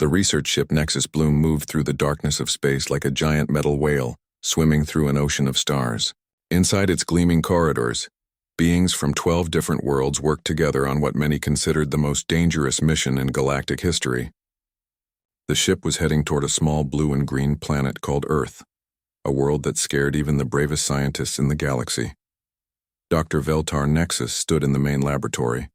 The research ship Nexus Bloom moved through the darkness of space like a giant metal whale, swimming through an ocean of stars. Inside its gleaming corridors, beings from 12 different worlds worked together on what many considered the most dangerous mission in galactic history. The ship was heading toward a small blue and green planet called Earth, a world that scared even the bravest scientists in the galaxy. Dr. Veltar Nexus stood in the main laboratory,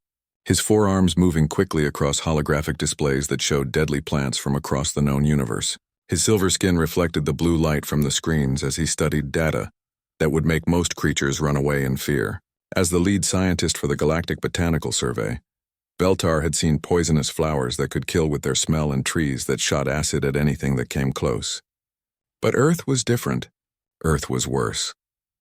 his forearms moving quickly across holographic displays that showed deadly plants from across the known universe. His silver skin reflected the blue light from the screens as he studied data that would make most creatures run away in fear. As the lead scientist for the Galactic Botanical Survey, Veltar had seen poisonous flowers that could kill with their smell and trees that shot acid at anything that came close. But Earth was different. Earth was worse.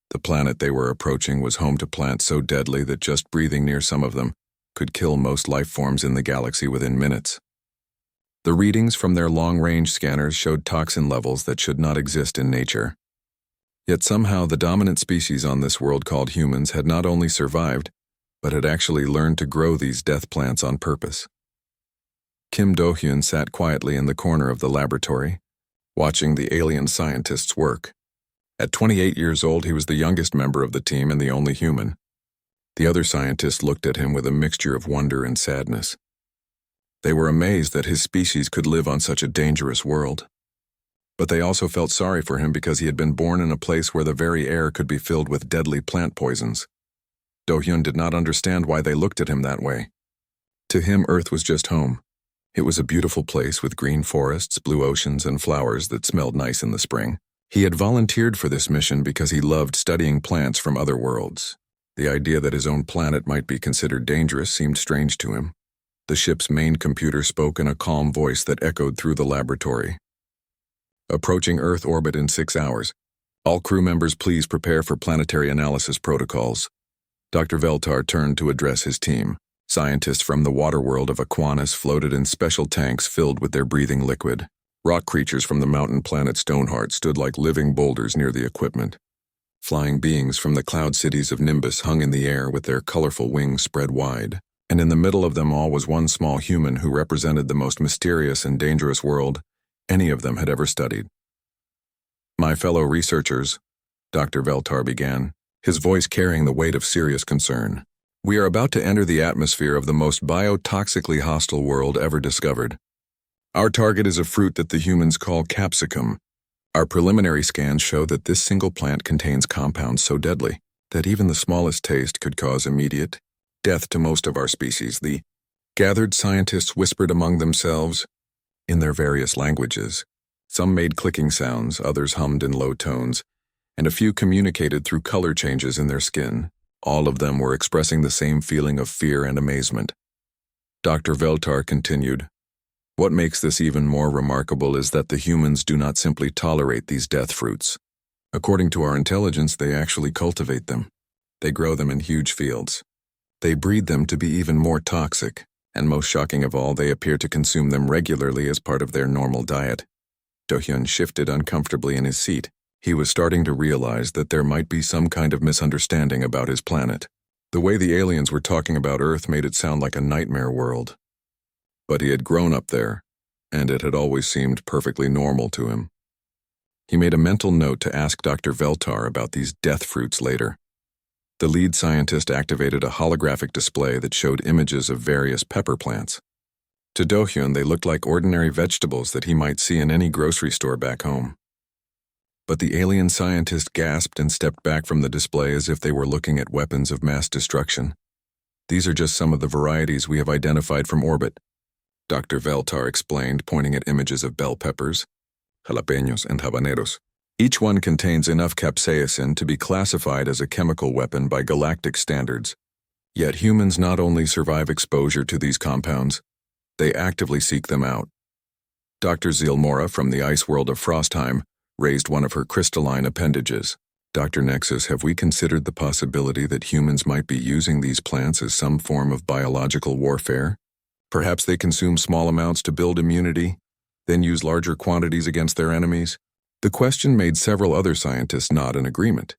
The planet they were approaching was home to plants so deadly that just breathing near some of them could kill most life forms in the galaxy within minutes. The readings from their long-range scanners showed toxin levels that should not exist in nature. Yet somehow the dominant species on this world called humans had not only survived, but had actually learned to grow these death plants on purpose. Kim Do-hyun sat quietly in the corner of the laboratory, watching the alien scientists work. At 28 years old, he was the youngest member of the team and the only human. The other scientists looked at him with a mixture of wonder and sadness. They were amazed that his species could live on such a dangerous world. But they also felt sorry for him because he had been born in a place where the very air could be filled with deadly plant poisons. Do-hyun did not understand why they looked at him that way. To him, Earth was just home. It was a beautiful place with green forests, blue oceans, and flowers that smelled nice in the spring. He had volunteered for this mission because he loved studying plants from other worlds. The idea that his own planet might be considered dangerous seemed strange to him. The ship's main computer spoke in a calm voice that echoed through the laboratory. Approaching Earth orbit in 6 hours. All crew members please prepare for planetary analysis protocols. Dr. Veltar turned to address his team. Scientists from the water world of Aquanus floated in special tanks filled with their breathing liquid. Rock creatures from the mountain planet Stoneheart stood like living boulders near the equipment. Flying beings from the cloud cities of Nimbus hung in the air with their colorful wings spread wide. And in the middle of them all was one small human who represented the most mysterious and dangerous world any of them had ever studied. My fellow researchers, Dr. Veltar began, his voice carrying the weight of serious concern. We are about to enter the atmosphere of the most biotoxically hostile world ever discovered. Our target is a fruit that the humans call capsicum. Our preliminary scans show that this single plant contains compounds so deadly that even the smallest taste could cause immediate death to most of our species. The gathered scientists whispered among themselves in their various languages. Some made clicking sounds, others hummed in low tones, and a few communicated through color changes in their skin. All of them were expressing the same feeling of fear and amazement. Dr. Veltar continued, "What makes this even more remarkable is that the humans do not simply tolerate these death fruits. According to our intelligence, they actually cultivate them. They grow them in huge fields. They breed them to be even more toxic, and most shocking of all, they appear to consume them regularly as part of their normal diet." Do-hyun shifted uncomfortably in his seat. He was starting to realize that there might be some kind of misunderstanding about his planet. The way the aliens were talking about Earth made it sound like a nightmare world. But he had grown up there, and it had always seemed perfectly normal to him. He made a mental note to ask Dr. Veltar about these death fruits later. The lead scientist activated a holographic display that showed images of various pepper plants. To Do-hyun, they looked like ordinary vegetables that he might see in any grocery store back home. But the alien scientist gasped and stepped back from the display as if they were looking at weapons of mass destruction. "These are just some of the varieties we have identified from orbit," Dr. Veltar explained, pointing at images of bell peppers, jalapeños, and habaneros. Each one contains enough capsaicin to be classified as a chemical weapon by galactic standards. Yet humans not only survive exposure to these compounds, they actively seek them out. Dr. Zielmora from the ice world of Frostheim raised one of her crystalline appendages. "Dr. Nexus, have we considered the possibility that humans might be using these plants as some form of biological warfare? Perhaps they consume small amounts to build immunity, then use larger quantities against their enemies?" The question made several other scientists nod in agreement.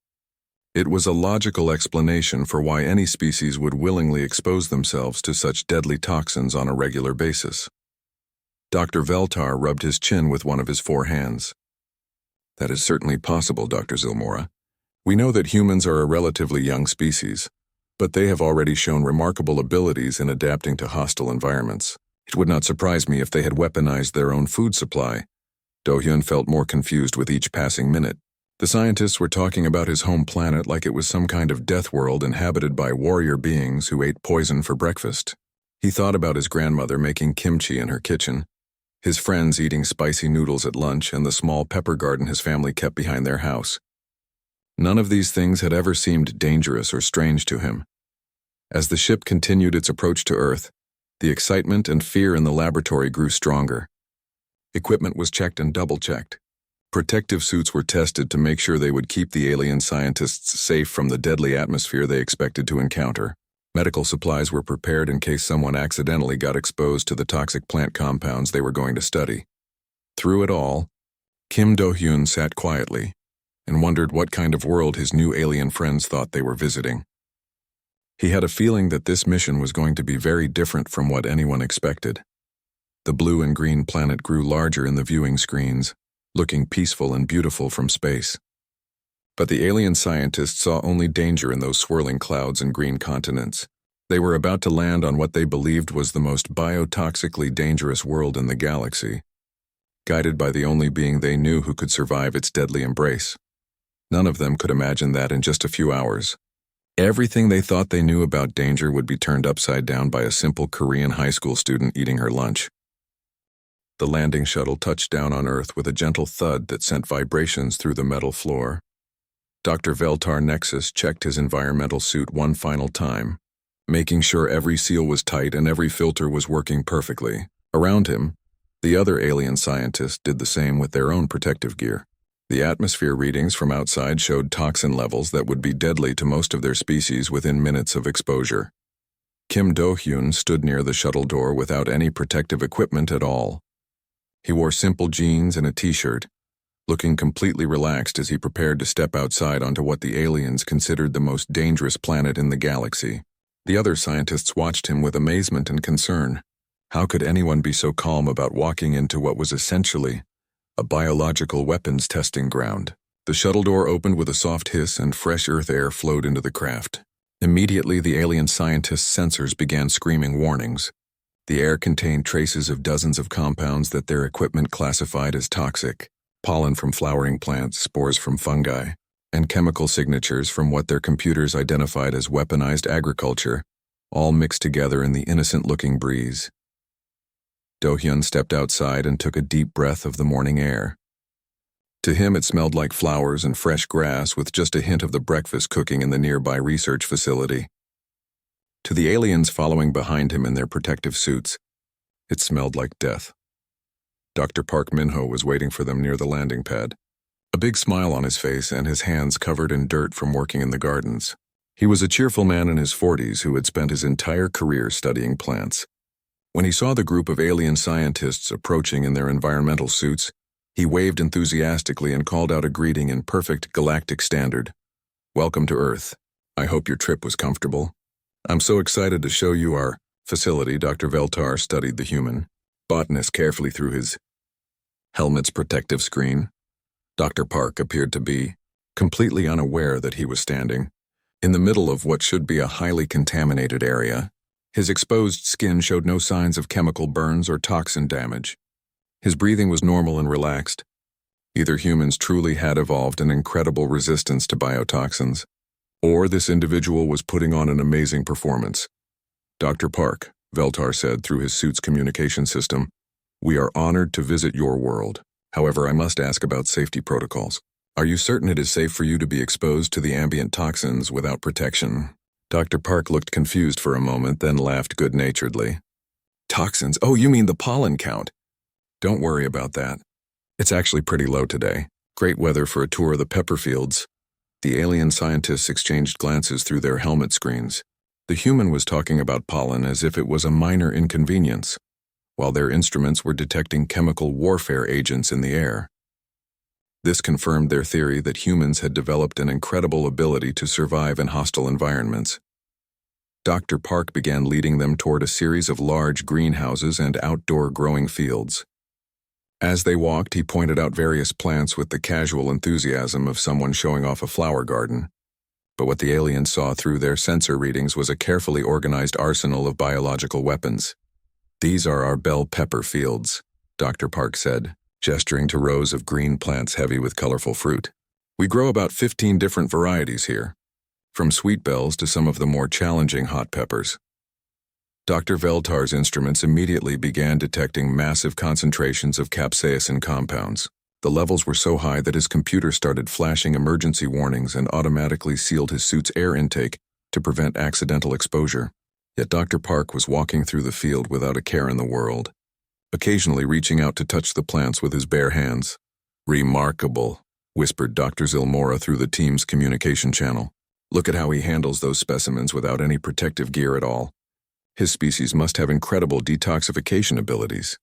It was a logical explanation for why any species would willingly expose themselves to such deadly toxins on a regular basis. Dr. Veltar rubbed his chin with one of his four hands. That is certainly possible, Dr. Zilmora. We know that humans are a relatively young species, but they have already shown remarkable abilities in adapting to hostile environments. It would not surprise me if they had weaponized their own food supply. Do-hyun felt more confused with each passing minute. The scientists were talking about his home planet like it was some kind of death world inhabited by warrior beings who ate poison for breakfast. He thought about his grandmother making kimchi in her kitchen, his friends eating spicy noodles at lunch, and the small pepper garden his family kept behind their house. None of these things had ever seemed dangerous or strange to him. As the ship continued its approach to Earth, the excitement and fear in the laboratory grew stronger. Equipment was checked and double-checked. Protective suits were tested to make sure they would keep the alien scientists safe from the deadly atmosphere they expected to encounter. Medical supplies were prepared in case someone accidentally got exposed to the toxic plant compounds they were going to study. Through it all, Kim Do-hyun sat quietly and wondered what kind of world his new alien friends thought they were visiting. He had a feeling that this mission was going to be very different from what anyone expected. The blue and green planet grew larger in the viewing screens, looking peaceful and beautiful from space. But the alien scientists saw only danger in those swirling clouds and green continents. They were about to land on what they believed was the most biotoxically dangerous world in the galaxy, guided by the only being they knew who could survive its deadly embrace. None of them could imagine that in just a few hours, everything they thought they knew about danger would be turned upside down by a simple Korean high school student eating her lunch. The landing shuttle touched down on Earth with a gentle thud that sent vibrations through the metal floor. Dr. Veltar Nexus checked his environmental suit one final time, making sure every seal was tight and every filter was working perfectly. Around him, the other alien scientists did the same with their own protective gear. The atmosphere readings from outside showed toxin levels that would be deadly to most of their species within minutes of exposure. Kim Do-hyun stood near the shuttle door without any protective equipment at all. He wore simple jeans and a t-shirt, looking completely relaxed as he prepared to step outside onto what the aliens considered the most dangerous planet in the galaxy. The other scientists watched him with amazement and concern. How could anyone be so calm about walking into what was essentially a biological weapons testing ground? The shuttle door opened with a soft hiss and fresh Earth air flowed into the craft. Immediately, the alien scientists' sensors began screaming warnings. The air contained traces of dozens of compounds that their equipment classified as toxic: pollen from flowering plants, spores from fungi, and chemical signatures from what their computers identified as weaponized agriculture, all mixed together in the innocent-looking breeze. Do-hyun stepped outside and took a deep breath of the morning air. To him, it smelled like flowers and fresh grass with just a hint of the breakfast cooking in the nearby research facility. To the aliens following behind him in their protective suits, it smelled like death. Dr. Park Min-ho was waiting for them near the landing pad, a big smile on his face and his hands covered in dirt from working in the gardens. He was a cheerful man in his 40s who had spent his entire career studying plants. When he saw the group of alien scientists approaching in their environmental suits, he waved enthusiastically and called out a greeting in perfect galactic standard. "Welcome to Earth. I hope your trip was comfortable. I'm so excited to show you our facility." Dr. Veltar studied the human botanist carefully through his helmet's protective screen. Dr. Park appeared to be completely unaware that he was standing in the middle of what should be a highly contaminated area. His exposed skin showed no signs of chemical burns or toxin damage. His breathing was normal and relaxed. Either humans truly had evolved an incredible resistance to biotoxins, or this individual was putting on an amazing performance. "Dr. Park," Veltar said through his suit's communication system, "we are honored to visit your world. However, I must ask about safety protocols. Are you certain it is safe for you to be exposed to the ambient toxins without protection?" Dr. Park looked confused for a moment, then laughed good-naturedly. "Toxins? Oh, you mean the pollen count? Don't worry about that. It's actually pretty low today. Great weather for a tour of the pepper fields." The alien scientists exchanged glances through their helmet screens. The human was talking about pollen as if it was a minor inconvenience, while their instruments were detecting chemical warfare agents in the air. This confirmed their theory that humans had developed an incredible ability to survive in hostile environments. Dr. Park began leading them toward a series of large greenhouses and outdoor growing fields. As they walked, he pointed out various plants with the casual enthusiasm of someone showing off a flower garden. But what the aliens saw through their sensor readings was a carefully organized arsenal of biological weapons. "These are our bell pepper fields," Dr. Park said, gesturing to rows of green plants heavy with colorful fruit. "We grow about 15 different varieties here, from sweet bells to some of the more challenging hot peppers." Dr. Veltar's instruments immediately began detecting massive concentrations of capsaicin compounds. The levels were so high that his computer started flashing emergency warnings and automatically sealed his suit's air intake to prevent accidental exposure. Yet Dr. Park was walking through the field without a care in the world, occasionally reaching out to touch the plants with his bare hands. "Remarkable," whispered Dr. Zilmora through the team's communication channel. "Look at how he handles those specimens without any protective gear at all. His species must have incredible detoxification abilities."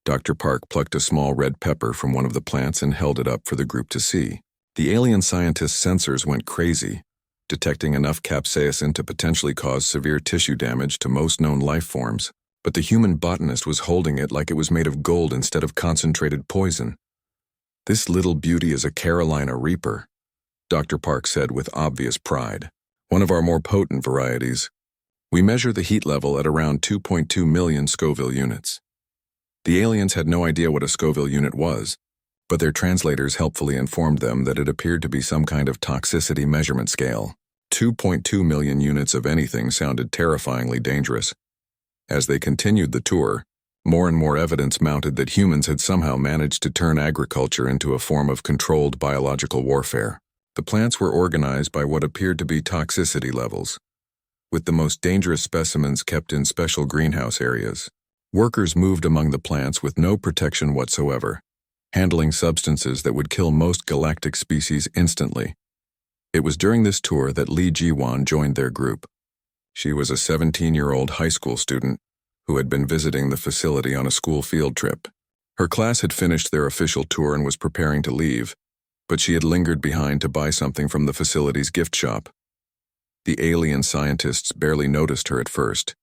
Dr. Park plucked a small red pepper from one of the plants and held it up for the group to see. The alien scientist's sensors went crazy, detecting enough capsaicin to potentially cause severe tissue damage to most known life forms, but the human botanist was holding it like it was made of gold instead of concentrated poison. "This little beauty is a Carolina Reaper," Dr. Park said with obvious pride. "One of our more potent varieties. We measure the heat level at around 2.2 million Scoville units." The aliens had no idea what a Scoville unit was, but their translators helpfully informed them that it appeared to be some kind of toxicity measurement scale. 2.2 million units of anything sounded terrifyingly dangerous. As they continued the tour, more and more evidence mounted that humans had somehow managed to turn agriculture into a form of controlled biological warfare. The plants were organized by what appeared to be toxicity levels, with the most dangerous specimens kept in special greenhouse areas. Workers moved among the plants with no protection whatsoever, handling substances that would kill most galactic species instantly. It was during this tour that Li Jiwan joined their group. She was a 17-year-old high school student who had been visiting the facility on a school field trip. Her class had finished their official tour and was preparing to leave, but she had lingered behind to buy something from the facility's gift shop. The alien scientists barely noticed her at first.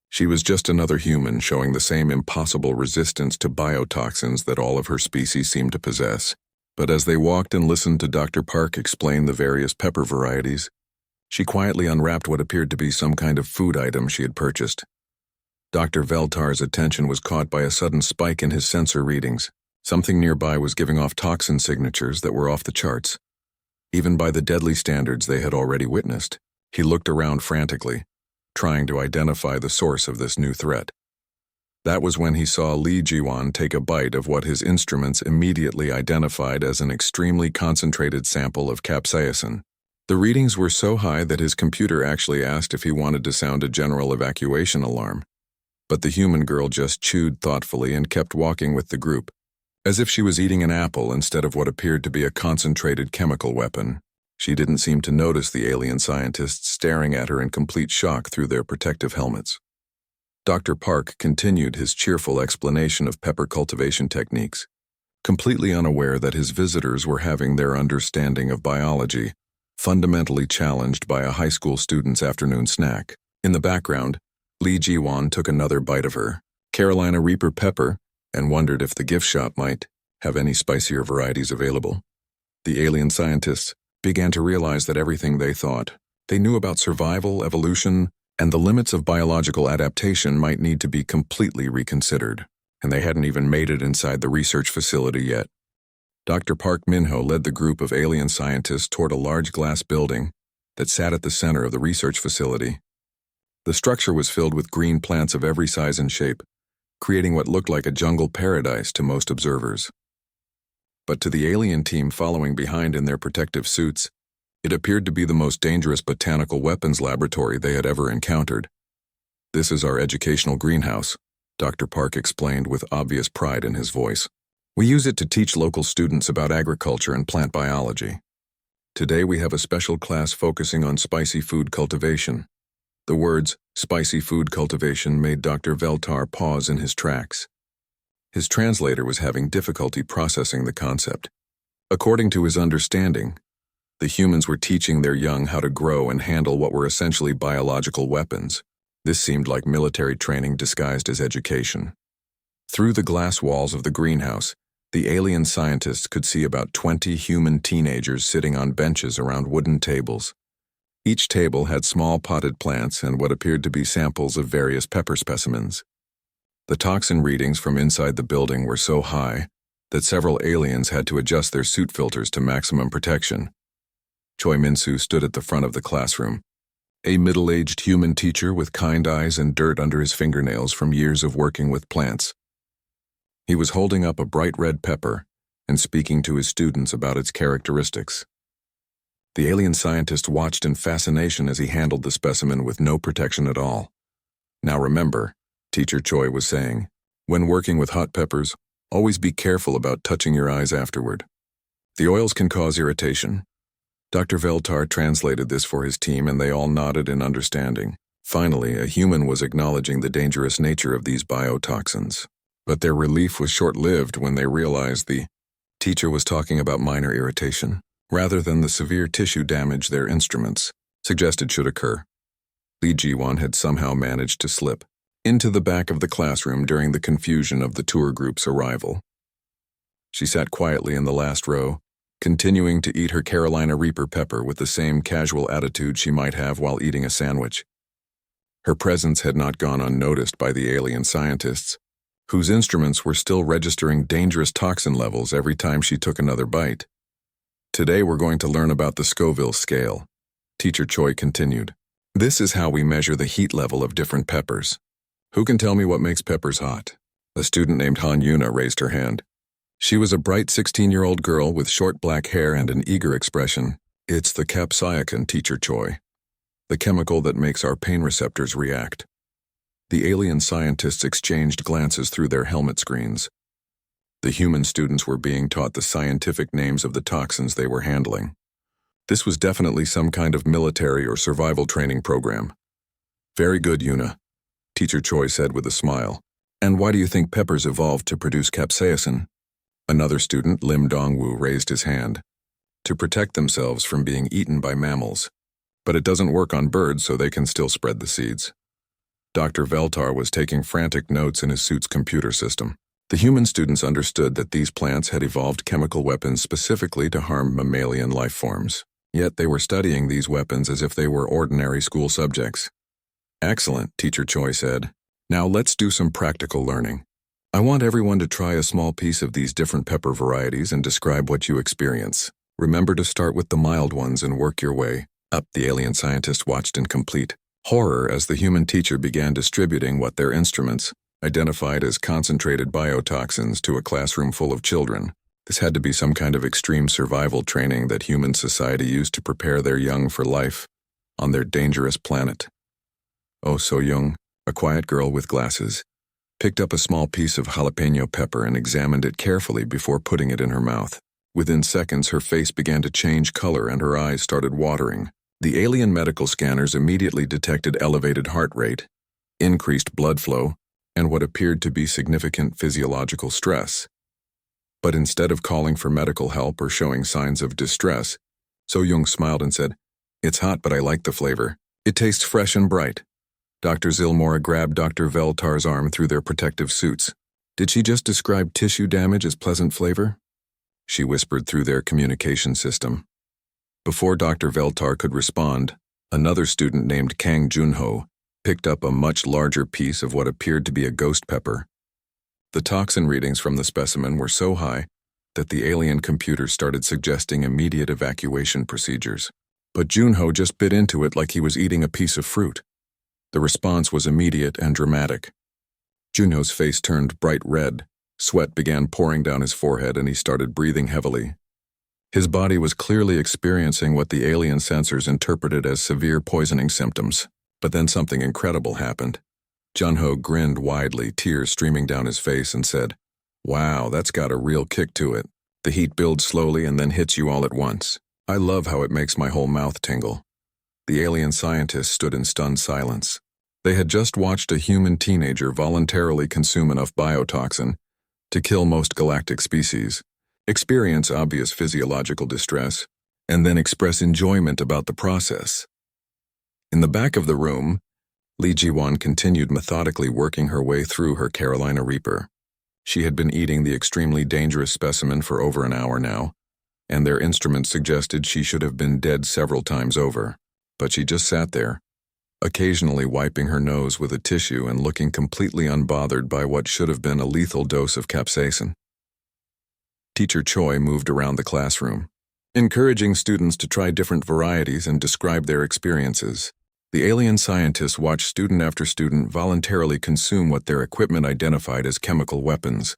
She was just another human showing the same impossible resistance to biotoxins that all of her species seemed to possess. But as they walked and listened to Dr. Park explain the various pepper varieties, she quietly unwrapped what appeared to be some kind of food item she had purchased. Dr. Veltar's attention was caught by a sudden spike in his sensor readings. Something nearby was giving off toxin signatures that were off the charts, even by the deadly standards they had already witnessed. He looked around frantically, trying to identify the source of this new threat. That was when he saw Li Jiwan take a bite of what his instruments immediately identified as an extremely concentrated sample of capsaicin. The readings were so high that his computer actually asked if he wanted to sound a general evacuation alarm. But the human girl just chewed thoughtfully and kept walking with the group, as if she was eating an apple instead of what appeared to be a concentrated chemical weapon. She didn't seem to notice the alien scientists staring at her in complete shock through their protective helmets. Dr. Park continued his cheerful explanation of pepper cultivation techniques, completely unaware that his visitors were having their understanding of biology fundamentally challenged by a high school student's afternoon snack. In the background, Li Jiwan took another bite of her Carolina Reaper pepper and wondered if the gift shop might have any spicier varieties available. The alien scientists began to realize that everything they thought they knew about survival, evolution, and the limits of biological adaptation might need to be completely reconsidered, and they hadn't even made it inside the research facility yet. Dr. Park Minho led the group of alien scientists toward a large glass building that sat at the center of the research facility. The structure was filled with green plants of every size and shape, creating what looked like a jungle paradise to most observers. But to the alien team following behind in their protective suits, it appeared to be the most dangerous botanical weapons laboratory they had ever encountered. "This is our educational greenhouse," Dr. Park explained with obvious pride in his voice. "We use it to teach local students about agriculture and plant biology. Today we have a special class focusing on spicy food cultivation." The words, "spicy food cultivation," made Dr. Veltar pause in his tracks. His translator was having difficulty processing the concept. According to his understanding, The humans were teaching their young how to grow and handle what were essentially biological weapons. This seemed like military training disguised as education. Through the glass walls of the greenhouse, the alien scientists could see about 20 human teenagers sitting on benches around wooden tables. Each table had small potted plants and what appeared to be samples of various pepper specimens. The toxin readings from inside the building were so high that several aliens had to adjust their suit filters to maximum protection. Choi Min-soo stood at the front of the classroom, a middle-aged human teacher with kind eyes and dirt under his fingernails from years of working with plants. He was holding up a bright red pepper and speaking to his students about its characteristics. The alien scientist watched in fascination as he handled the specimen with no protection at all. Now remember, Teacher Choi was saying, when working with hot peppers, always be careful about touching your eyes afterward. The oils can cause irritation. Dr. Veltar translated this for his team and they all nodded in understanding. Finally, a human was acknowledging the dangerous nature of these biotoxins. But their relief was short-lived when they realized the teacher was talking about minor irritation, rather than the severe tissue damage their instruments suggested should occur. Lee Ji-won had somehow managed to slip into the back of the classroom during the confusion of the tour group's arrival. She sat quietly in the last row, continuing to eat her Carolina Reaper pepper with the same casual attitude she might have while eating a sandwich. Her presence had not gone unnoticed by the alien scientists, whose instruments were still registering dangerous toxin levels every time she took another bite. Today we're going to learn about the Scoville scale, Teacher Choi continued. This is how we measure the heat level of different peppers. Who can tell me what makes peppers hot? A student named Han Yuna raised her hand. She was a bright 16-year-old girl with short black hair and an eager expression. It's the capsaicin, Teacher Choi. The chemical that makes our pain receptors react. The alien scientists exchanged glances through their helmet screens. The human students were being taught the scientific names of the toxins they were handling. This was definitely some kind of military or survival training program. Very good, Yuna, Teacher Choi said with a smile. And why do you think peppers evolved to produce capsaicin? Another student, Lim Dongwoo, raised his hand. To protect themselves from being eaten by mammals. But it doesn't work on birds, so they can still spread the seeds. Dr. Veltar was taking frantic notes in his suit's computer system. The human students understood that these plants had evolved chemical weapons specifically to harm mammalian life forms. Yet they were studying these weapons as if they were ordinary school subjects. Excellent, Teacher Choi said. Now let's do some practical learning. I want everyone to try a small piece of these different pepper varieties and describe what you experience. Remember to start with the mild ones and work your way up. The alien scientist watched in complete horror as the human teacher began distributing what their instruments identified as concentrated biotoxins to a classroom full of children. This had to be some kind of extreme survival training that human society used to prepare their young for life on their dangerous planet. Oh So-young, a quiet girl with glasses, picked up a small piece of jalapeno pepper and examined it carefully before putting it in her mouth. Within seconds, her face began to change color and her eyes started watering. The alien medical scanners immediately detected elevated heart rate, increased blood flow, and what appeared to be significant physiological stress. But instead of calling for medical help or showing signs of distress, So-young smiled and said, "It's hot, but I like the flavor. It tastes fresh and bright." Dr. Zilmora grabbed Dr. Veltar's arm through their protective suits. Did she just describe tissue damage as pleasant flavor? She whispered through their communication system. Before Dr. Veltar could respond, another student named Kang Junho picked up a much larger piece of what appeared to be a ghost pepper. The toxin readings from the specimen were so high that the alien computer started suggesting immediate evacuation procedures. But Junho just bit into it like he was eating a piece of fruit. The response was immediate and dramatic. Junho's face turned bright red, sweat began pouring down his forehead, and he started breathing heavily. His body was clearly experiencing what the alien sensors interpreted as severe poisoning symptoms. But then something incredible happened. Junho grinned widely, tears streaming down his face, and said, "Wow, that's got a real kick to it. The heat builds slowly and then hits you all at once. I love how it makes my whole mouth tingle." The alien scientists stood in stunned silence. They had just watched a human teenager voluntarily consume enough biotoxin to kill most galactic species, experience obvious physiological distress, and then express enjoyment about the process. In the back of the room, Li Jiwan continued methodically working her way through her Carolina Reaper. She had been eating the extremely dangerous specimen for over an hour now, and their instruments suggested she should have been dead several times over, but she just sat there, occasionally wiping her nose with a tissue and looking completely unbothered by what should have been a lethal dose of capsaicin. Teacher Choi moved around the classroom, encouraging students to try different varieties and describe their experiences. The alien scientists watched student after student voluntarily consume what their equipment identified as chemical weapons,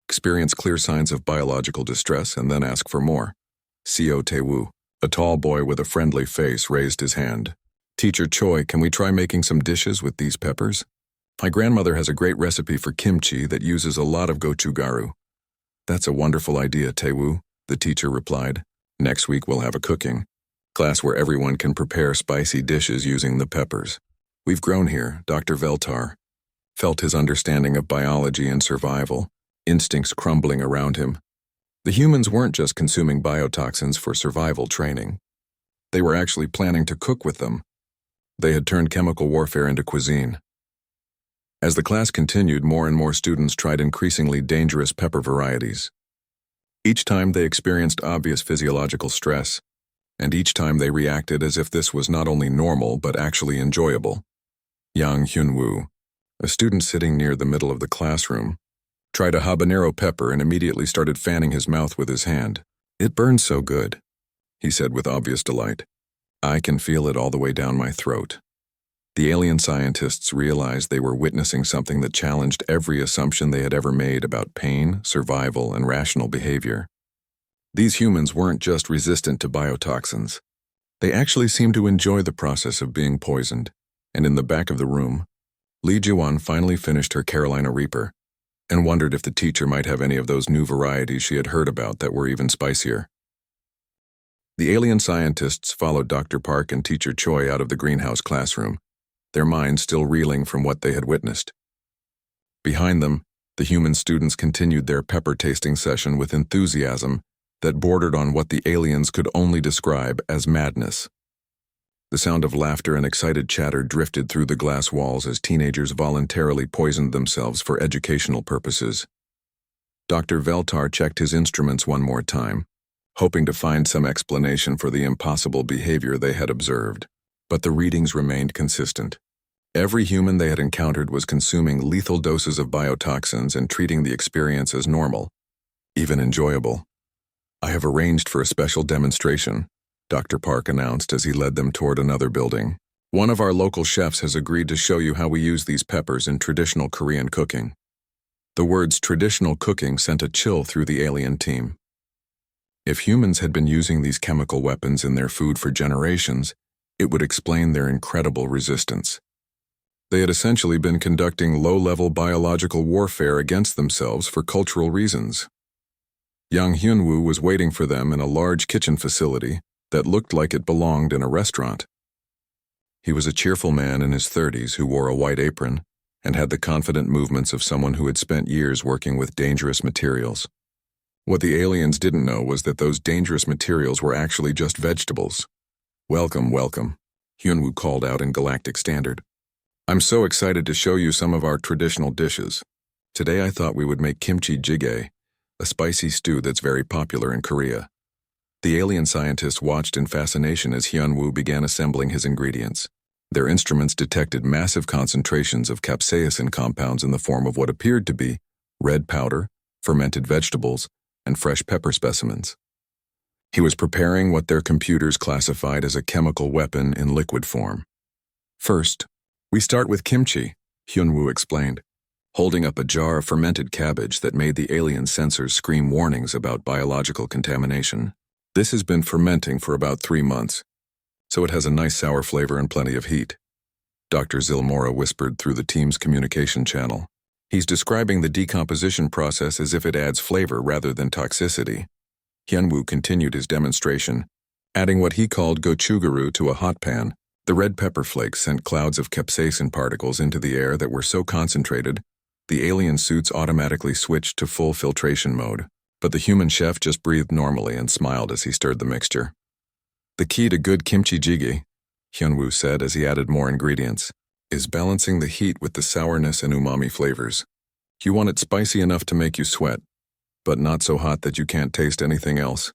experience clear signs of biological distress, and then ask for more. Seo Tae-woo, a tall boy with a friendly face, raised his hand. Teacher Choi, can we try making some dishes with these peppers? My grandmother has a great recipe for kimchi that uses a lot of gochugaru. That's a wonderful idea, Tae-woo, the teacher replied. Next week we'll have a cooking class where everyone can prepare spicy dishes using the peppers. We've grown here, Dr. Veltar felt his understanding of biology and survival, instincts crumbling around him. The humans weren't just consuming biotoxins for survival training. They were actually planning to cook with them. They had turned chemical warfare into cuisine. As the class continued, more and more students tried increasingly dangerous pepper varieties. Each time they experienced obvious physiological stress, and each time they reacted as if this was not only normal but actually enjoyable. Yang Hyun-woo, a student sitting near the middle of the classroom, tried a habanero pepper and immediately started fanning his mouth with his hand. It burns so good, he said with obvious delight. I can feel it all the way down my throat. The alien scientists realized they were witnessing something that challenged every assumption they had ever made about pain, survival, and rational behavior. These humans weren't just resistant to biotoxins. They actually seemed to enjoy the process of being poisoned, and in the back of the room, Li Jiwan finally finished her Carolina Reaper and wondered if the teacher might have any of those new varieties she had heard about that were even spicier. The alien scientists followed Dr. Park and Teacher Choi out of the greenhouse classroom, their minds still reeling from what they had witnessed. Behind them, the human students continued their pepper-tasting session with enthusiasm that bordered on what the aliens could only describe as madness. The sound of laughter and excited chatter drifted through the glass walls as teenagers voluntarily poisoned themselves for educational purposes. Dr. Veltar checked his instruments one more time, hoping to find some explanation for the impossible behavior they had observed. But the readings remained consistent. Every human they had encountered was consuming lethal doses of biotoxins and treating the experience as normal, even enjoyable. I have arranged for a special demonstration, Dr. Park announced as he led them toward another building. One of our local chefs has agreed to show you how we use these peppers in traditional Korean cooking. The words traditional cooking sent a chill through the alien team. If humans had been using these chemical weapons in their food for generations, it would explain their incredible resistance. They had essentially been conducting low-level biological warfare against themselves for cultural reasons. Yang Hyun-woo was waiting for them in a large kitchen facility that looked like it belonged in a restaurant. He was a cheerful man in his 30s who wore a white apron and had the confident movements of someone who had spent years working with dangerous materials. What the aliens didn't know was that those dangerous materials were actually just vegetables. Welcome, welcome, Hyun-woo called out in Galactic Standard. I'm so excited to show you some of our traditional dishes. Today I thought we would make kimchi jjigae, a spicy stew that's very popular in Korea. The alien scientists watched in fascination as Hyun-woo began assembling his ingredients. Their instruments detected massive concentrations of capsaicin compounds in the form of what appeared to be red powder, fermented vegetables, and fresh pepper specimens. He was preparing what their computers classified as a chemical weapon in liquid form. First, we start with kimchi, Hyun-woo explained, holding up a jar of fermented cabbage that made the alien sensors scream warnings about biological contamination. This has been fermenting for about 3 months, so it has a nice sour flavor and plenty of heat. Dr. Zilmora whispered through the team's communication channel. He's describing the decomposition process as if it adds flavor rather than toxicity. Hyun-woo continued his demonstration, adding what he called gochugaru to a hot pan. The red pepper flakes sent clouds of capsaicin particles into the air that were so concentrated, the alien suits automatically switched to full filtration mode. But the human chef just breathed normally and smiled as he stirred the mixture. The key to good kimchi jjigae, Hyunwoo said as he added more ingredients, is balancing the heat with the sourness and umami flavors. You want it spicy enough to make you sweat, but not so hot that you can't taste anything else.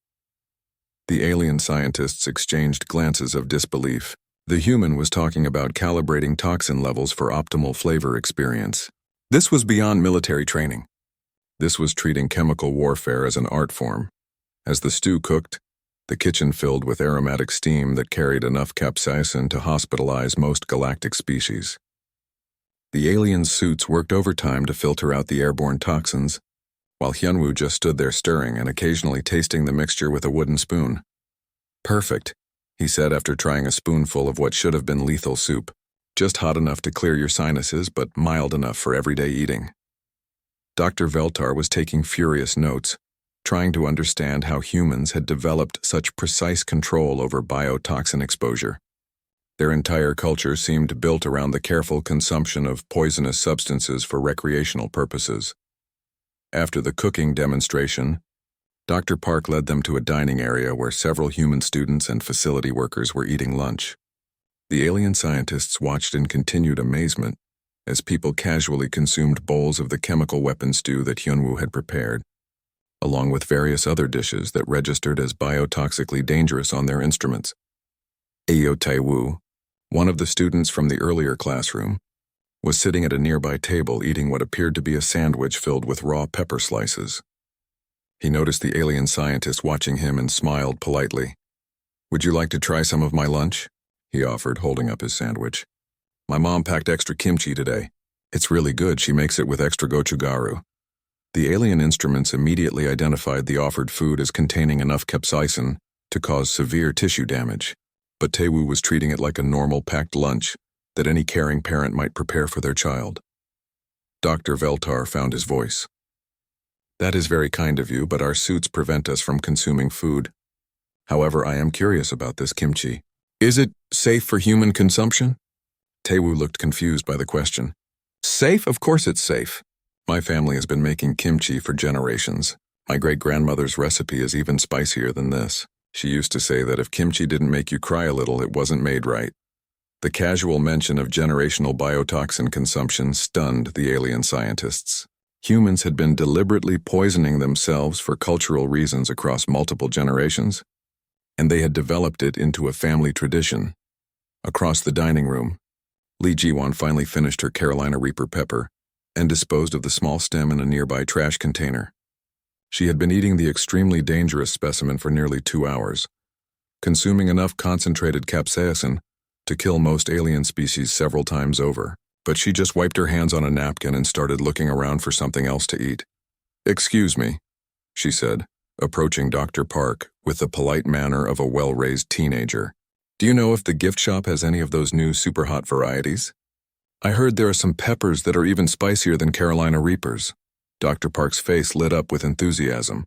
The alien scientists exchanged glances of disbelief. The human was talking about calibrating toxin levels for optimal flavor experience. This was beyond military training. This was treating chemical warfare as an art form. As the stew cooked, the kitchen filled with aromatic steam that carried enough capsaicin to hospitalize most galactic species. The alien suits worked overtime to filter out the airborne toxins, while Hyunwoo just stood there stirring and occasionally tasting the mixture with a wooden spoon. "Perfect," he said after trying a spoonful of what should have been lethal soup. "Just hot enough to clear your sinuses, but mild enough for everyday eating." Dr. Veltar was taking furious notes, trying to understand how humans had developed such precise control over biotoxin exposure. Their entire culture seemed built around the careful consumption of poisonous substances for recreational purposes. After the cooking demonstration, Dr. Park led them to a dining area where several human students and facility workers were eating lunch. The alien scientists watched in continued amazement as people casually consumed bowls of the chemical weapon stew that Hyunwoo had prepared, along with various other dishes that registered as biotoxically dangerous on their instruments. Ayo Tae-woo, one of the students from the earlier classroom, was sitting at a nearby table eating what appeared to be a sandwich filled with raw pepper slices. He noticed the alien scientist watching him and smiled politely. "Would you like to try some of my lunch?" he offered, holding up his sandwich. "My mom packed extra kimchi today. It's really good. She makes it with extra gochugaru." The alien instruments immediately identified the offered food as containing enough capsaicin to cause severe tissue damage, but Tae-woo was treating it like a normal packed lunch that any caring parent might prepare for their child. Dr. Veltar found his voice. "That is very kind of you, but our suits prevent us from consuming food. However, I am curious about this kimchi. Is it safe for human consumption?" Tae-woo looked confused by the question. "Safe? Of course it's safe. My family has been making kimchi for generations. My great-grandmother's recipe is even spicier than this. She used to say that if kimchi didn't make you cry a little, it wasn't made right." The casual mention of generational biotoxin consumption stunned the alien scientists. Humans had been deliberately poisoning themselves for cultural reasons across multiple generations, and they had developed it into a family tradition. Across the dining room, Lee Ji-won finally finished her Carolina Reaper pepper and disposed of the small stem in a nearby trash container. She had been eating the extremely dangerous specimen for nearly 2 hours, consuming enough concentrated capsaicin to kill most alien species several times over, but she just wiped her hands on a napkin and started looking around for something else to eat. "Excuse me," she said, approaching Dr. Park with the polite manner of a well-raised teenager. "Do you know if the gift shop has any of those new super hot varieties? I heard there are some peppers that are even spicier than Carolina Reapers." Dr. Park's face lit up with enthusiasm.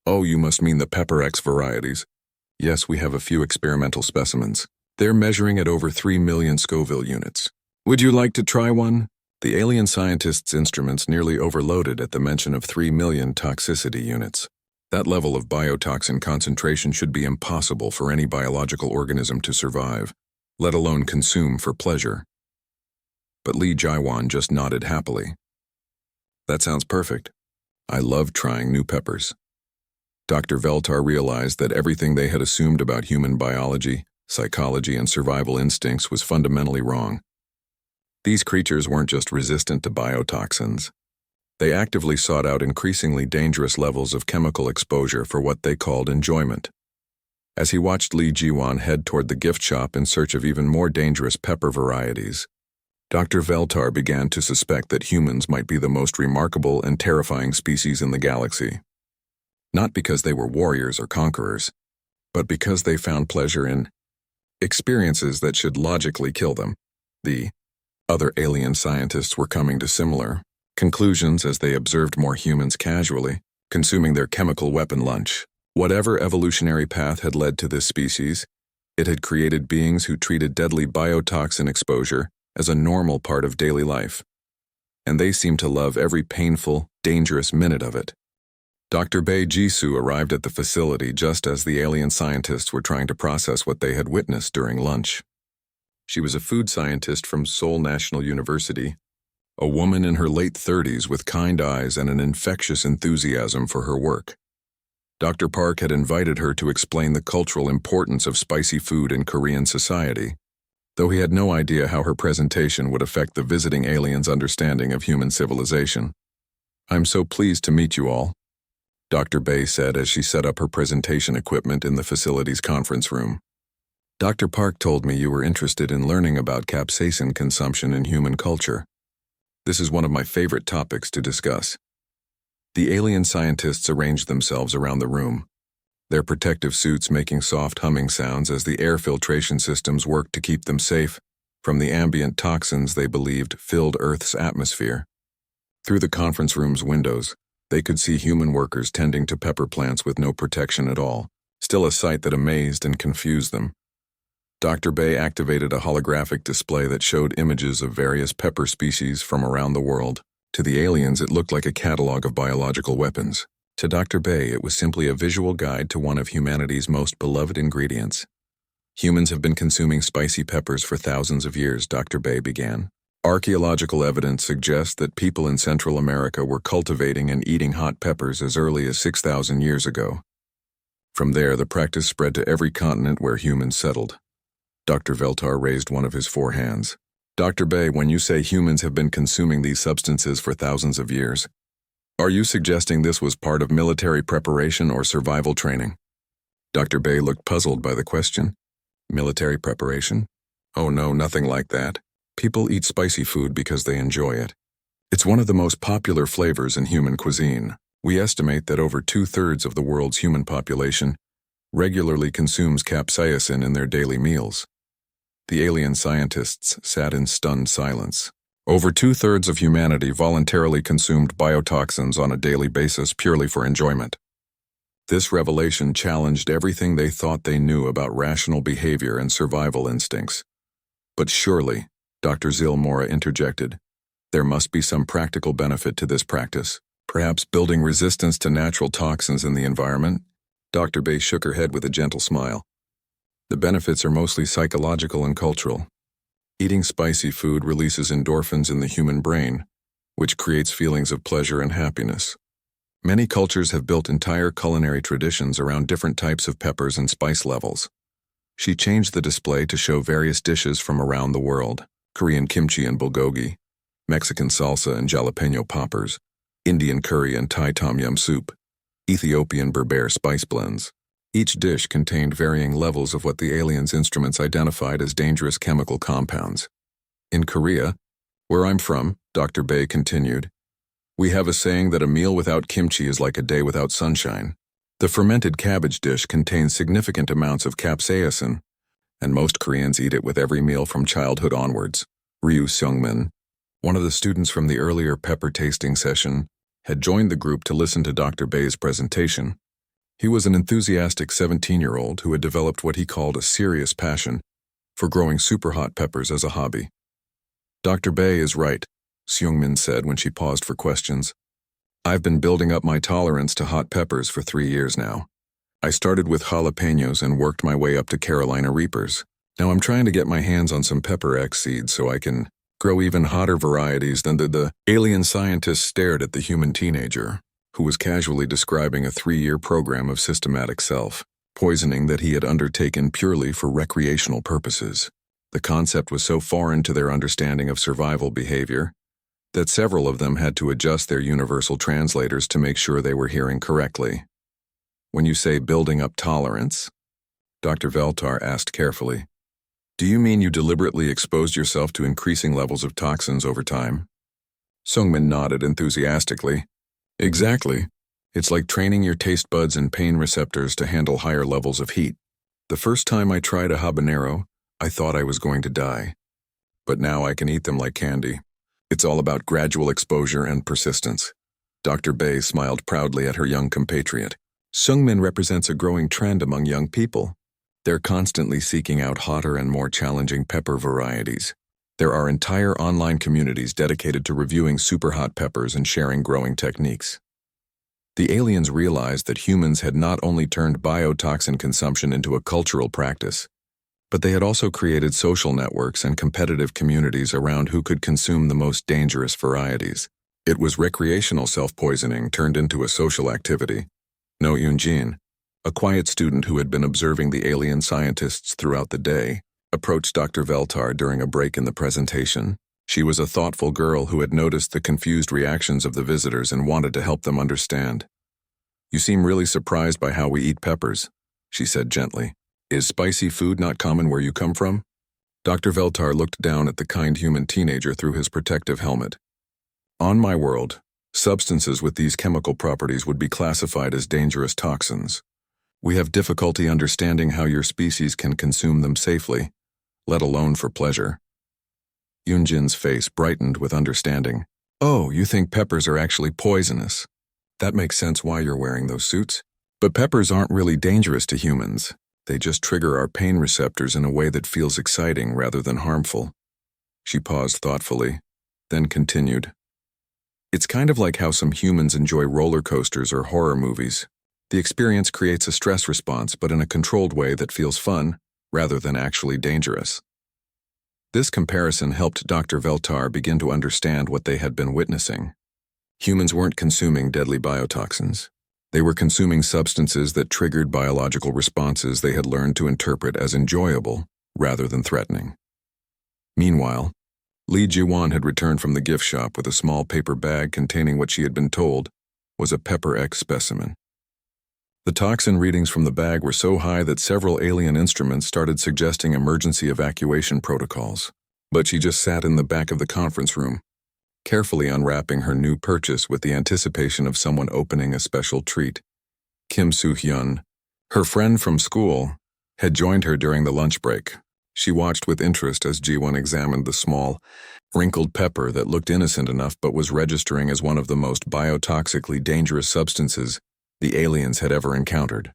"Oh, you must mean the Pepper X varieties. Yes, we have a few experimental specimens. They're measuring at over 3 million Scoville units. Would you like to try one?" The alien scientists' instruments nearly overloaded at the mention of 3 million toxicity units. That level of biotoxin concentration should be impossible for any biological organism to survive, let alone consume for pleasure. But Lee Ji-won just nodded happily. "That sounds perfect. I love trying new peppers." Dr. Veltar realized that everything they had assumed about human biology, psychology, and survival instincts was fundamentally wrong. These creatures weren't just resistant to biotoxins. They actively sought out increasingly dangerous levels of chemical exposure for what they called enjoyment. As he watched Lee Ji-won head toward the gift shop in search of even more dangerous pepper varieties, Dr. Veltar began to suspect that humans might be the most remarkable and terrifying species in the galaxy. Not because they were warriors or conquerors, but because they found pleasure in experiences that should logically kill them. The other alien scientists were coming to similar conclusions as they observed more humans casually consuming their chemical weapon lunch. Whatever evolutionary path had led to this species, it had created beings who treated deadly biotoxin exposure as a normal part of daily life, and they seemed to love every painful, dangerous minute of it. Dr. Bae Jisoo arrived at the facility just as the alien scientists were trying to process what they had witnessed during lunch. She was a food scientist from Seoul National University, a woman in her late 30s with kind eyes and an infectious enthusiasm for her work. Dr. Park had invited her to explain the cultural importance of spicy food in Korean society, though he had no idea how her presentation would affect the visiting aliens' understanding of human civilization. "I'm so pleased to meet you all," Dr. Bae said as she set up her presentation equipment in the facility's conference room. "Dr. Park told me you were interested in learning about capsaicin consumption in human culture. This is one of my favorite topics to discuss." The alien scientists arranged themselves around the room, their protective suits making soft humming sounds as the air filtration systems worked to keep them safe from the ambient toxins they believed filled Earth's atmosphere. Through the conference room's windows, they could see human workers tending to pepper plants with no protection at all, still a sight that amazed and confused them. Dr. Bae activated a holographic display that showed images of various pepper species from around the world. To the aliens, it looked like a catalog of biological weapons. To Dr. Bae, it was simply a visual guide to one of humanity's most beloved ingredients. "Humans have been consuming spicy peppers for thousands of years," Dr. Bae began. "Archaeological evidence suggests that people in Central America were cultivating and eating hot peppers as early as 6,000 years ago. From there, the practice spread to every continent where humans settled." Dr. Veltar raised one of his 4 hands. "Dr. Bae, when you say humans have been consuming these substances for thousands of years, are you suggesting this was part of military preparation or survival training?" Dr. Bae looked puzzled by the question. "Military preparation? Oh no, nothing like that. People eat spicy food because they enjoy it. It's one of the most popular flavors in human cuisine. We estimate that over 2/3 of the world's human population regularly consumes capsaicin in their daily meals." The alien scientists sat in stunned silence. Over 2/3 of humanity voluntarily consumed biotoxins on a daily basis purely for enjoyment. This revelation challenged everything they thought they knew about rational behavior and survival instincts. "But surely," Dr. Zilmora interjected, "there must be some practical benefit to this practice, perhaps building resistance to natural toxins in the environment?" Dr. Bae shook her head with a gentle smile. "The benefits are mostly psychological and cultural. Eating spicy food releases endorphins in the human brain, which creates feelings of pleasure and happiness. Many cultures have built entire culinary traditions around different types of peppers and spice levels." She changed the display to show various dishes from around the world: Korean kimchi and bulgogi, Mexican salsa and jalapeno poppers, Indian curry and Thai tom yum soup, Ethiopian berbere spice blends. Each dish contained varying levels of what the aliens' instruments identified as dangerous chemical compounds. "In Korea, where I'm from," Dr. Bae continued, "we have a saying that a meal without kimchi is like a day without sunshine. The fermented cabbage dish contains significant amounts of capsaicin, and most Koreans eat it with every meal from childhood onwards." Ryu Seungmin, one of the students from the earlier pepper tasting session, had joined the group to listen to Dr. Bae's presentation. He was an enthusiastic 17-year-old who had developed what he called a serious passion for growing super hot peppers as a hobby. "Dr. Bae is right," Seungmin said when she paused for questions. "I've been building up my tolerance to hot peppers for 3 years now. I started with jalapenos and worked my way up to Carolina Reapers. Now I'm trying to get my hands on some pepper X seeds so I can grow even hotter varieties than the alien scientist stared at the human teenager, who was casually describing a 3-year program of systematic self-poisoning that he had undertaken purely for recreational purposes. The concept was so foreign to their understanding of survival behavior that several of them had to adjust their universal translators to make sure they were hearing correctly. "When you say building up tolerance," Dr. Veltar asked carefully, "do you mean you deliberately exposed yourself to increasing levels of toxins over time?" Seungmin nodded enthusiastically. "Exactly. It's like training your taste buds and pain receptors to handle higher levels of heat. The first time I tried a habanero, I thought I was going to die. But now I can eat them like candy. It's all about gradual exposure and persistence." Dr. Bae smiled proudly at her young compatriot. "Seungmin represents a growing trend among young people. They're constantly seeking out hotter and more challenging pepper varieties. There are entire online communities dedicated to reviewing super hot peppers and sharing growing techniques." The aliens realized that humans had not only turned biotoxin consumption into a cultural practice, but they had also created social networks and competitive communities around who could consume the most dangerous varieties. It was recreational self-poisoning turned into a social activity. No Yunjin, a quiet student who had been observing the alien scientists throughout the day, approached Dr. Veltar during a break in the presentation. She was a thoughtful girl who had noticed the confused reactions of the visitors and wanted to help them understand. "You seem really surprised by how we eat peppers," she said gently. "Is spicy food not common where you come from?" Dr. Veltar looked down at the kind human teenager through his protective helmet. "On my world, substances with these chemical properties would be classified as dangerous toxins. We have difficulty understanding how your species can consume them safely, let alone for pleasure." Yunjin's face brightened with understanding. "Oh, you think peppers are actually poisonous. That makes sense why you're wearing those suits. But peppers aren't really dangerous to humans. They just trigger our pain receptors in a way that feels exciting rather than harmful." She paused thoughtfully, then continued. "It's kind of like how some humans enjoy roller coasters or horror movies. The experience creates a stress response, but in a controlled way that feels fun, rather than actually dangerous." This comparison helped Dr. Veltar begin to understand what they had been witnessing. Humans weren't consuming deadly biotoxins. They were consuming substances that triggered biological responses they had learned to interpret as enjoyable, rather than threatening. Meanwhile, Li Jiwan had returned from the gift shop with a small paper bag containing what she had been told was a Pepper X specimen. The toxin readings from the bag were so high that several alien instruments started suggesting emergency evacuation protocols. But she just sat in the back of the conference room, carefully unwrapping her new purchase with the anticipation of someone opening a special treat. Kim Soo-hyun, her friend from school, had joined her during the lunch break. She watched with interest as Ji-won examined the small, wrinkled pepper that looked innocent enough but was registering as one of the most biotoxically dangerous substances the aliens had ever encountered.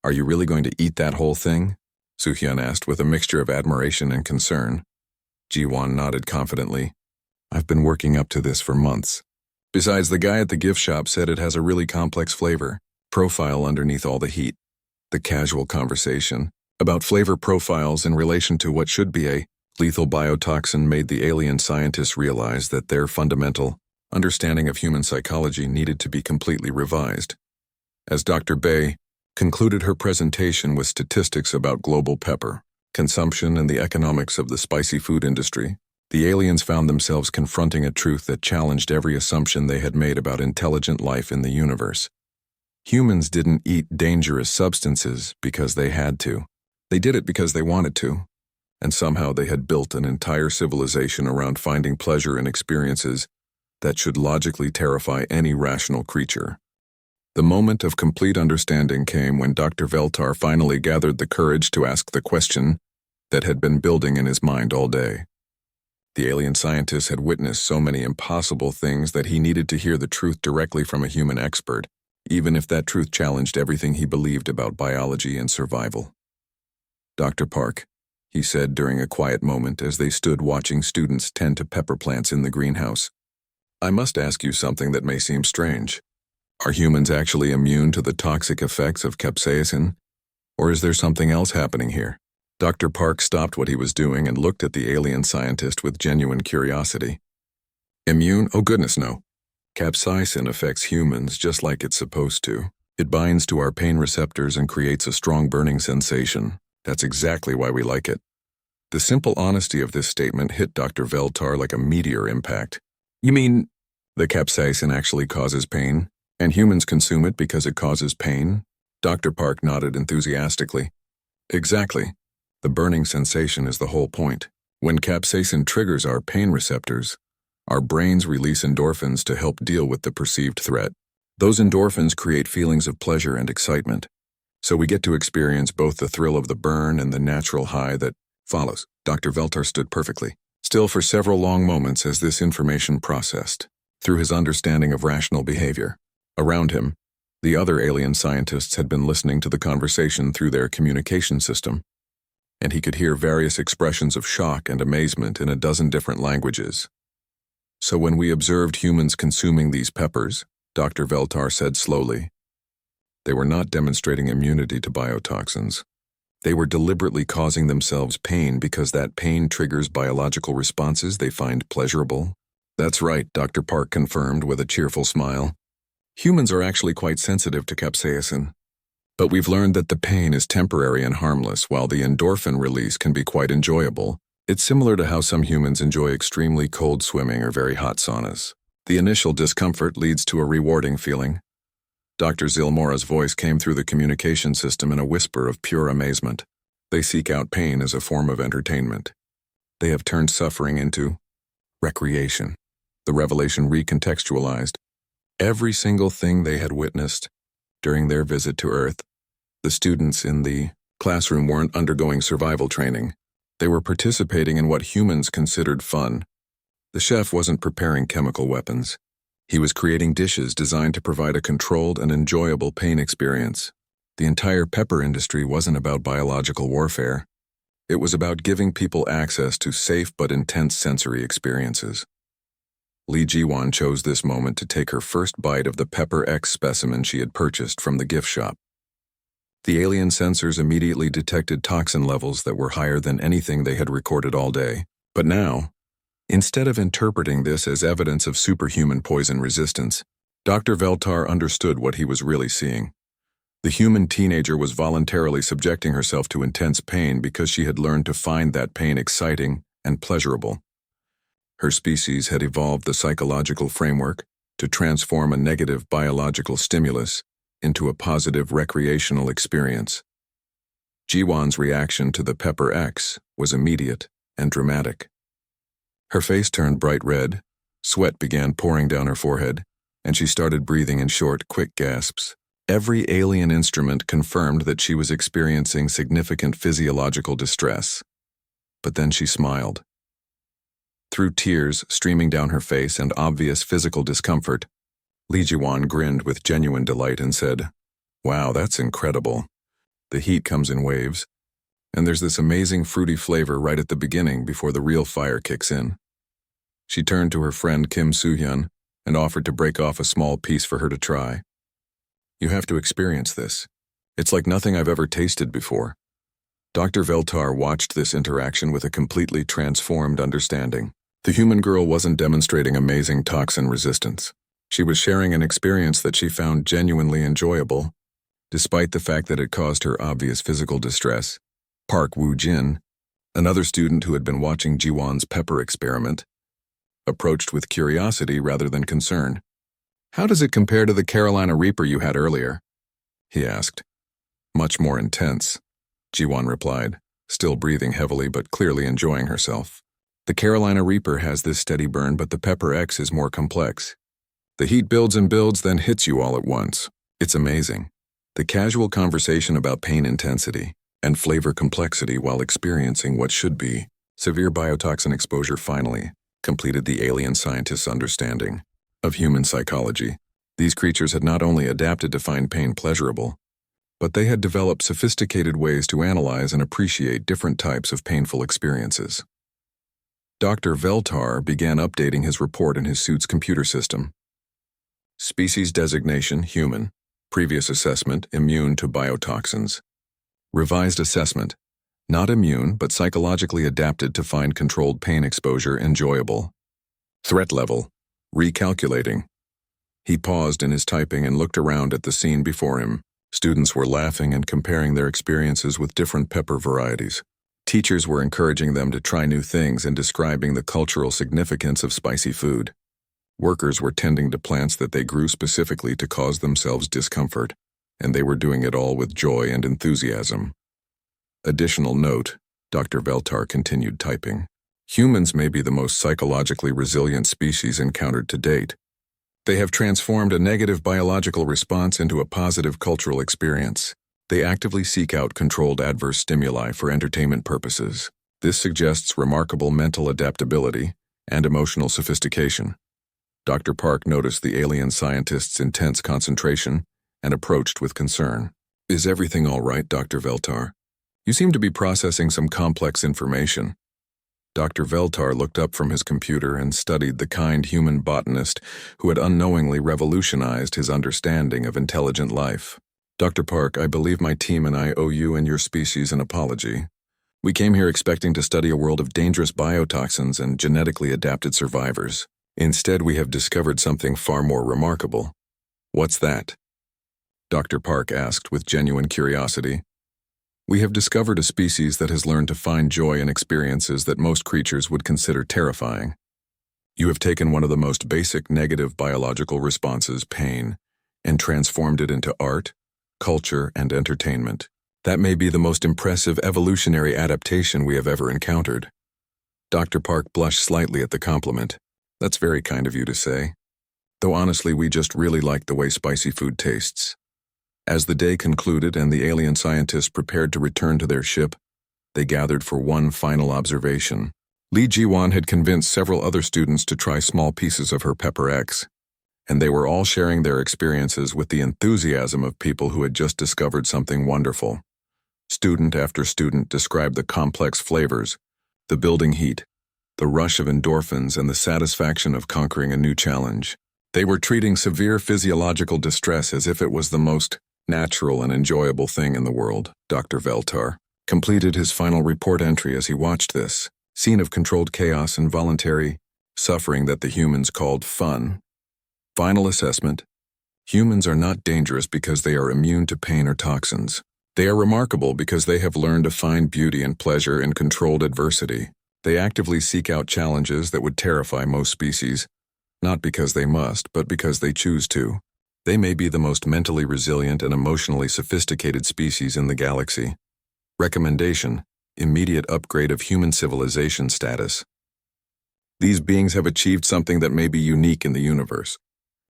"Are you really going to eat that whole thing?" Soo-hyun asked with a mixture of admiration and concern. Ji-won nodded confidently. "I've been working up to this for months. Besides, the guy at the gift shop said it has a really complex flavor profile underneath all the heat." The casual conversation about flavor profiles in relation to what should be a lethal biotoxin made the alien scientists realize that their fundamental understanding of human psychology needed to be completely revised. As Dr. Bay concluded her presentation with statistics about global pepper consumption and the economics of the spicy food industry, the aliens found themselves confronting a truth that challenged every assumption they had made about intelligent life in the universe. Humans didn't eat dangerous substances because they had to. They did it because they wanted to, and somehow they had built an entire civilization around finding pleasure in experiences that should logically terrify any rational creature. The moment of complete understanding came when Dr. Veltar finally gathered the courage to ask the question that had been building in his mind all day. The alien scientist had witnessed so many impossible things that he needed to hear the truth directly from a human expert, even if that truth challenged everything he believed about biology and survival. "Dr. Park," he said during a quiet moment as they stood watching students tend to pepper plants in the greenhouse, "I must ask you something that may seem strange. Are humans actually immune to the toxic effects of capsaicin, or is there something else happening here?" Dr. Park stopped what he was doing and looked at the alien scientist with genuine curiosity. "Immune? Oh goodness, no. Capsaicin affects humans just like it's supposed to. It binds to our pain receptors and creates a strong burning sensation. That's exactly why we like it." The simple honesty of this statement hit Dr. Veltar like a meteor impact. "You mean the capsaicin actually causes pain, and humans consume it because it causes pain?" Dr. Park nodded enthusiastically. "Exactly. The burning sensation is the whole point. When capsaicin triggers our pain receptors, our brains release endorphins to help deal with the perceived threat. Those endorphins create feelings of pleasure and excitement, so we get to experience both the thrill of the burn and the natural high that follows." Dr. Veltar stood perfectly still for several long moments as this information processed through his understanding of rational behavior. Around him, the other alien scientists had been listening to the conversation through their communication system, and he could hear various expressions of shock and amazement in a dozen different languages. "So when we observed humans consuming these peppers," Dr. Veltar said slowly. They were not demonstrating immunity to biotoxins. They were deliberately causing themselves pain because that pain triggers biological responses they find pleasurable. That's right, Dr. Park confirmed with a cheerful smile. Humans are actually quite sensitive to capsaicin. But we've learned that the pain is temporary and harmless, while the endorphin release can be quite enjoyable. It's similar to how some humans enjoy extremely cold swimming or very hot saunas. The initial discomfort leads to a rewarding feeling. Dr. Zilmora's voice came through the communication system in a whisper of pure amazement. They seek out pain as a form of entertainment. They have turned suffering into recreation. The revelation recontextualized every single thing they had witnessed during their visit to Earth. The students in the classroom weren't undergoing survival training. They were participating in what humans considered fun. The chef wasn't preparing chemical weapons. He was creating dishes designed to provide a controlled and enjoyable pain experience. The entire pepper industry wasn't about biological warfare. It was about giving people access to safe but intense sensory experiences. Li Jiwan chose this moment to take her first bite of the Pepper X specimen she had purchased from the gift shop. The alien sensors immediately detected toxin levels that were higher than anything they had recorded all day. But now, instead of interpreting this as evidence of superhuman poison resistance, Dr. Veltar understood what he was really seeing. The human teenager was voluntarily subjecting herself to intense pain because she had learned to find that pain exciting and pleasurable. Her species had evolved the psychological framework to transform a negative biological stimulus into a positive recreational experience. Jiwan's reaction to the Pepper X was immediate and dramatic. Her face turned bright red, sweat began pouring down her forehead, and she started breathing in short, quick gasps. Every alien instrument confirmed that she was experiencing significant physiological distress. But then she smiled. Through tears streaming down her face and obvious physical discomfort, Li Jiwan grinned with genuine delight and said, "Wow, that's incredible. The heat comes in waves, and there's this amazing fruity flavor right at the beginning before the real fire kicks in." She turned to her friend Kim Soo-hyun and offered to break off a small piece for her to try. "You have to experience this. It's like nothing I've ever tasted before." Dr. Veltar watched this interaction with a completely transformed understanding. The human girl wasn't demonstrating amazing toxin resistance. She was sharing an experience that she found genuinely enjoyable, despite the fact that it caused her obvious physical distress. Park Woo-jin, another student who had been watching Jiwan's pepper experiment, approached with curiosity rather than concern. "How does it compare to the Carolina Reaper you had earlier?" he asked. "Much more intense," Jiwan replied, still breathing heavily but clearly enjoying herself. "The Carolina Reaper has this steady burn, but the Pepper X is more complex. The heat builds and builds, then hits you all at once. It's amazing." The casual conversation about pain intensity and flavor complexity while experiencing what should be severe biotoxin exposure finally completed the alien scientists' understanding of human psychology. These creatures had not only adapted to find pain pleasurable, but they had developed sophisticated ways to analyze and appreciate different types of painful experiences. Dr. Veltar began updating his report in his suit's computer system. Species designation, human. Previous assessment, immune to biotoxins. Revised assessment, not immune but psychologically adapted to find controlled pain exposure enjoyable. Threat level, recalculating. He paused in his typing and looked around at the scene before him. Students were laughing and comparing their experiences with different pepper varieties. Teachers were encouraging them to try new things and describing the cultural significance of spicy food. Workers were tending to plants that they grew specifically to cause themselves discomfort, and they were doing it all with joy and enthusiasm. Additional note, Dr. Veltar continued typing. Humans may be the most psychologically resilient species encountered to date. They have transformed a negative biological response into a positive cultural experience. They actively seek out controlled adverse stimuli for entertainment purposes. This suggests remarkable mental adaptability and emotional sophistication. Dr. Park noticed the alien scientist's intense concentration and approached with concern. "Is everything all right, Dr. Veltar? You seem to be processing some complex information." Dr. Veltar looked up from his computer and studied the kind human botanist who had unknowingly revolutionized his understanding of intelligent life. Dr. Park, I believe my team and I owe you and your species an apology. We came here expecting to study a world of dangerous biotoxins and genetically adapted survivors. Instead, we have discovered something far more remarkable. What's that? Dr. Park asked with genuine curiosity. We have discovered a species that has learned to find joy in experiences that most creatures would consider terrifying. You have taken one of the most basic negative biological responses, pain, and transformed it into art, culture, and entertainment. That may be the most impressive evolutionary adaptation we have ever encountered. Dr. Park blushed slightly at the compliment. That's very kind of you to say. Though honestly, we just really like the way spicy food tastes. As the day concluded and the alien scientists prepared to return to their ship, they gathered for one final observation. Li Jiwan had convinced several other students to try small pieces of her Pepper X, and they were all sharing their experiences with the enthusiasm of people who had just discovered something wonderful. Student after student described the complex flavors, the building heat, the rush of endorphins, and the satisfaction of conquering a new challenge. They were treating severe physiological distress as if it was the most natural and enjoyable thing in the world. Dr. Veltar completed his final report entry as he watched this scene of controlled chaos and voluntary suffering that the humans called fun. Final assessment: humans are not dangerous because they are immune to pain or toxins. They are remarkable because they have learned to find beauty and pleasure in controlled adversity. They actively seek out challenges that would terrify most species, not because they must, but because they choose to. They may be the most mentally resilient and emotionally sophisticated species in the galaxy. Recommendation: immediate upgrade of human civilization status. These beings have achieved something that may be unique in the universe.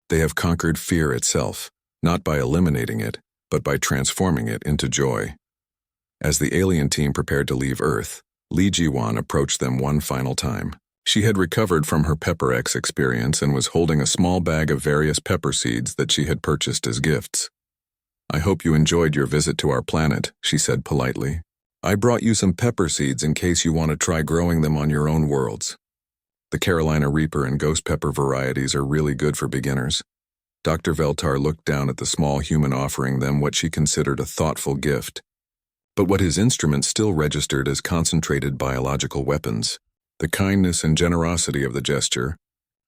They have conquered fear itself, not by eliminating it, but by transforming it into joy. As the alien team prepared to leave Earth, Li Jiwan approached them one final time. She had recovered from her Pepper X experience and was holding a small bag of various pepper seeds that she had purchased as gifts. I hope you enjoyed your visit to our planet, she said politely. I brought you some pepper seeds in case you want to try growing them on your own worlds. The Carolina Reaper and Ghost Pepper varieties are really good for beginners. Dr. Veltar looked down at the small human offering them what she considered a thoughtful gift. But what his instrument still registered as concentrated biological weapons. The kindness and generosity of the gesture,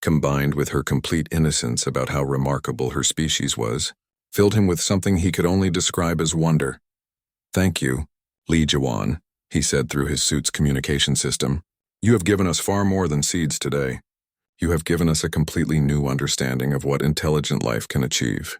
combined with her complete innocence about how remarkable her species was, filled him with something he could only describe as wonder. Thank you, Li Jiwan, he said through his suit's communication system. You have given us far more than seeds today. You have given us a completely new understanding of what intelligent life can achieve.